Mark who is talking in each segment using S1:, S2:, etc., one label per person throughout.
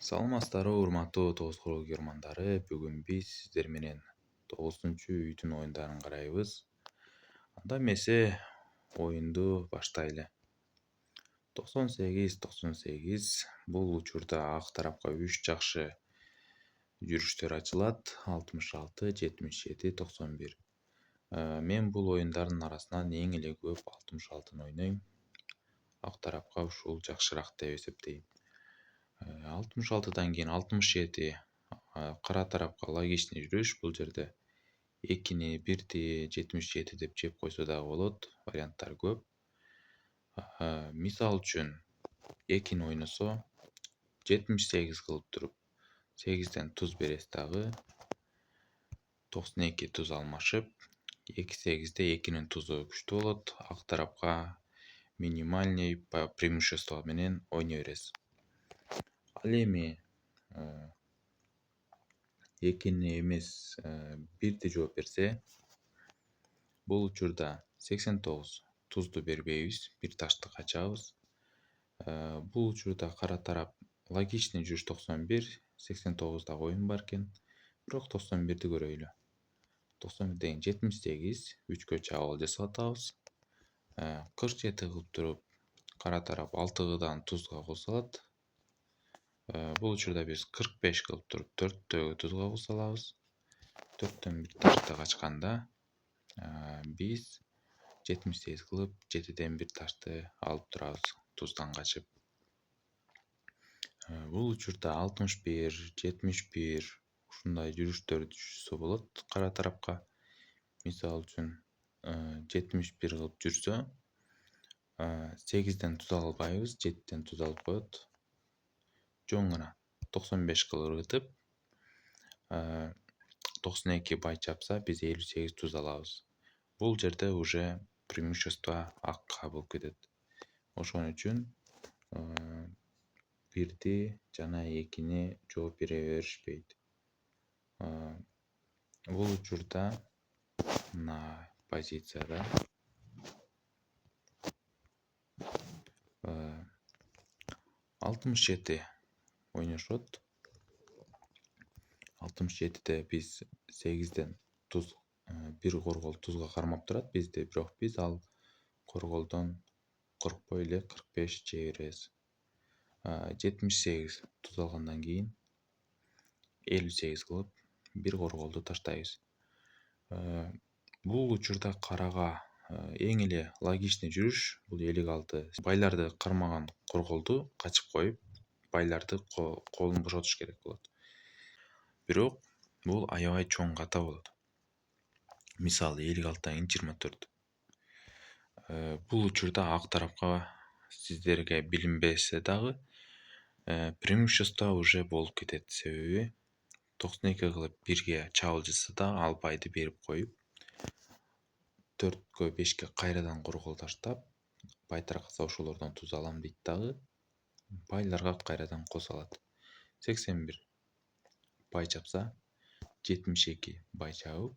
S1: Саламатсыздарбы урматтуу тогуз көрөрмандары. Бүгүн биз сиздер менен 9-үйдүн оюндарын карайбыз. Анда эмесе оюнду баштайлы. 98 бул учурда ак тарапка 3 жакшы жүрүштөр ачылат. 66, 77, 91. Мен бул оюндардын арасынан эң эле көп 66-ны ойнойм. Ак тарапка ушул жакшыраак деп эсептейм. 66-дан кийин 67 кара тарапка логичный жүрүш. Бул жерде 2-ни 1-ди 77 деп чеп койсо дагы болот. Варианттар көп. Мисал үчүн 2-ни ойносо 78 кылып туруп 8ден туз бересиз дагы 92 туз алмашып 2-8де 2-нин тузу күчтүү болот. Ак тарапка минимальный преимущество менен ойной бересиз. Ал эми 2-ни эмес 1-ди жооп берсе, бул учурда 89 тузду бербейбиз, бир ташты качабыз. Бул учурда кара тарап логичный жүрүш 91, 89 дагы оюн бар экен. Бирок 91-ди көрөйлү. 91 деген 78, 3кө чабуул жасап атабыз. 47 кылып туруп кара тарап 6-дан тузга косо алат. Бул учурда биз 45 кылып туруп 4төгө тузга косо алабыз. 4төн бир ташты качканда биз 78 кылып 7ден бир ташты алып турабыз туздан качып. Бул учурда 61, 71 ушундай жүрүштөр түшсө болот кара тарапка. Мисал үчүн 71 кылып жүрсө 8ден туз албайбыз, 7ден туз алып коет. Жөн гана 95 кылып ыргытып 92 бай чапса биз 58 туз алабыз. Бул жерде уже преимущество акка болуп кетет. Ошон үчүн 1-ди жана 2-ни жооп бере беришпейт. Бул учурда мына позицияда 67 ойношот. 67де биз 8ден туз бир коргол тузга кармап турат бизди, бирок биз ал корголдон коркпой эле 45 жей беребиз. 78 туз алгандан кийин 58 кылып бир корголду таштайбыз. Бул учурда карага эң эле логичный жүрүш бул 56. Байларды кармаган корголду качып коюп, байларды колун бошотуш керек болот. Бирок бул аябай чоң ката болот. Мисалы 56-дан кийин 24. Бул учурда ак тарапка сиздерге билинбесе дагы преимущество уже болуп кетет. Себеби 92 кылып 1ге чабуул жасаса да ал байды берип коюп 4кө 5ке кайрадан коргол таштап бай таркаса ошолордон туз алам дейт дагы байларга кайрадан косо алат. 81 бай чапса 72 бай чабып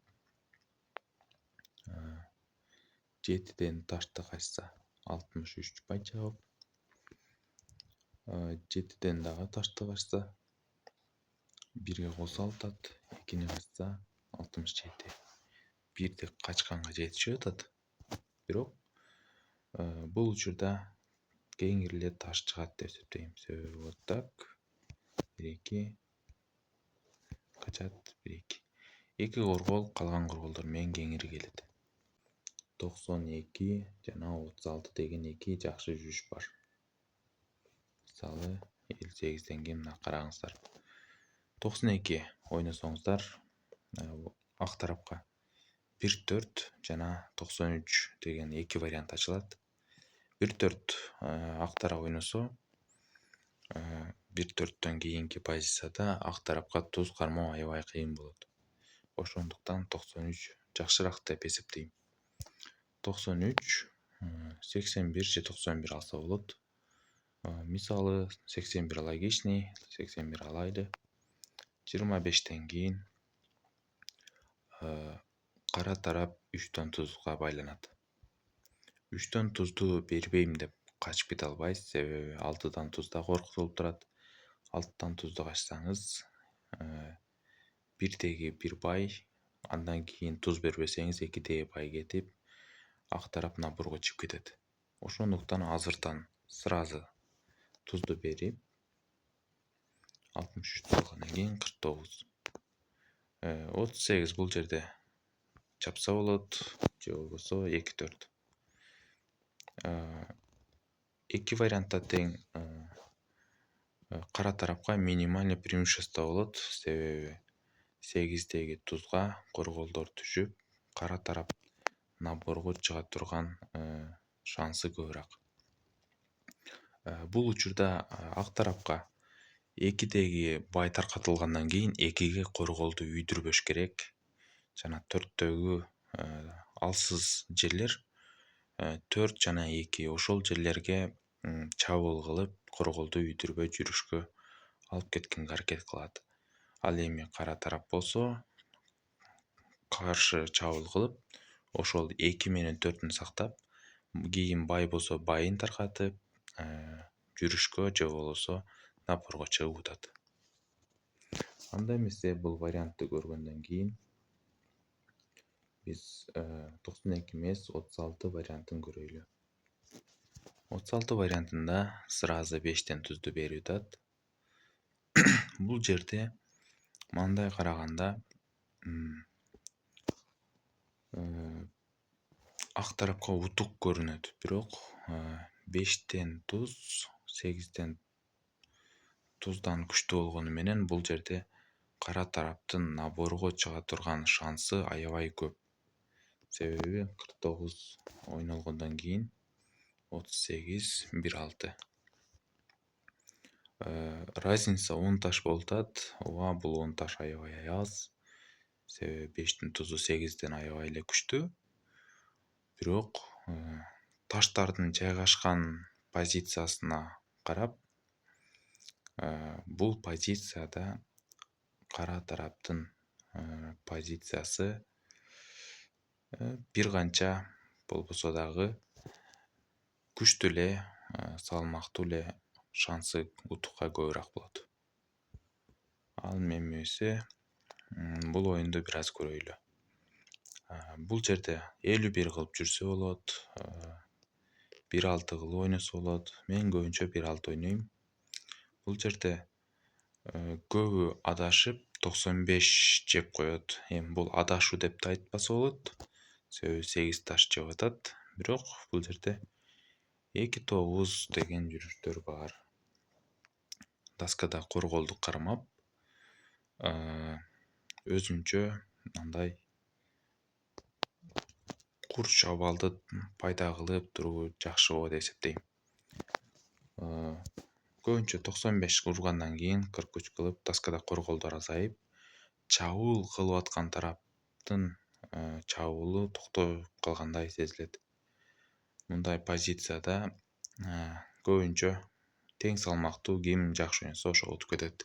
S1: 7ден ташты качса 63 бай чабып 7ден дагы ташты качса 1ге косо атат, 2-ни качса 67. 1ди качканга жетишип атат. Бирок бул учурда кеңири эле таш чыгат деп эсептейм. Себеби вот так 1-2 качат 1-2. 2 коргол калган корголдор менен кеңири келет. 92 жана 36 деген 2 жакшы жүрүш бар. Мисалы 58ден кийин мына караңыздар. 92 ойносоңуздар ак тарапка 1-4 жана 93 деген 2 вариант ачылат. 1-4 ак тарап ойносо 1-4төн кийинки позицияда ак тарапка туз кармоо аябай кыйын болот. Ошондуктан 93 жакшыраак деп эсептейм. 93 81 же 91 алса болот. Мисалы 81 логичный, 81 алайлы. 25тен кийин кара тарап 3төн тузга байланат. 3төн тузду бербейм деп качып кете албайсыз, себеби 6дан туз да коркутулуп турат. Алттан тузду ачсаңыз, бирдеги бир бай, андан кийин туз бербесеңиз экидеги бай кетип, ак тарап наборго чыгып кетет. Ошондуктан азыртан сразу тузду берип, 63 болгандан кийин 49, 38 бул жерде чапса болот, же болбосо 2-4. Эки вариантта тең кара тарапка минимальный преимущество болот, себеби 8деги тузга корголдор түшүп, кара тарап наборго чыга турган шансы көбүрөөк. Бул учурда ак тарапка 2деги бай таркатылгандан кийин 2ге корголду үйдүрбөш керек. Жана 4төгү алсыз жерлер 4 жана 2 ошол жерлерге чабуул кылып, корголду үйдүрбөй жүрүшкө алып кеткенге аракет кылат. Ал эми кара тарап болсо каршы чабуул кылып, ошол 2 менен 4-үн сактап, кийин бай болсо байын таркатып, жүрүшкө же болбосо наборго чыгып утат. Анда эмесе бул вариантты көргөндөн кийин биз 92 эмес 36 вариантын көрөйлү. 36 вариантында сразу 5тен тузду берип атат. Бул жерде мындай караганда ак тарапка утук көрүнөт, бирок 5тен туз 8ден туздан күчтүү болгону менен бул жерде кара тараптын наборго чыга турган шансы аябай көп. Себеби 49 ойнолгондон кийин 38 1-6. Разница 10 таш болуп атат. Ооба, бул 10 таш аябай аз. Себеби 5тин тузу 8ден аябай эле күчтүү. Бирок таштардын жайгашкан позициясына карап, бул позицияда кара тараптын позициясы бир канча болбосо дагы күчтүү эле, салмактуу эле, шансы утукка көбүрөөк болот. Ал эмесе бул оюнду бир аз көрөйлү. Бул жерде 51 кылып жүрсө болот, 1-6 кылып ойносо болот. Мен көбүнчө 1-6 ойнойм. Бул жерде көбү адашып 95 жеп коет. Эми бул адашуу деп да айтпаса болот, себеби 8 таш жеп атат. Бирок бул жерде 2-9 деген жүрүштөр бар. Доскада корголду кармап, өзүнчө мындай курч абалды пайда кылып туруу жакшы болот деп эсептейм. Көбүнчө 95 ургандан кийин 43 кылып доскада корголдор азайып, чабуул кылып аткан тараптын чабуулу токтоп калгандай сезилет. Мындай позицияда көбүнчө тең салмактуу ким жакшы ойносо ошого утуп кетет.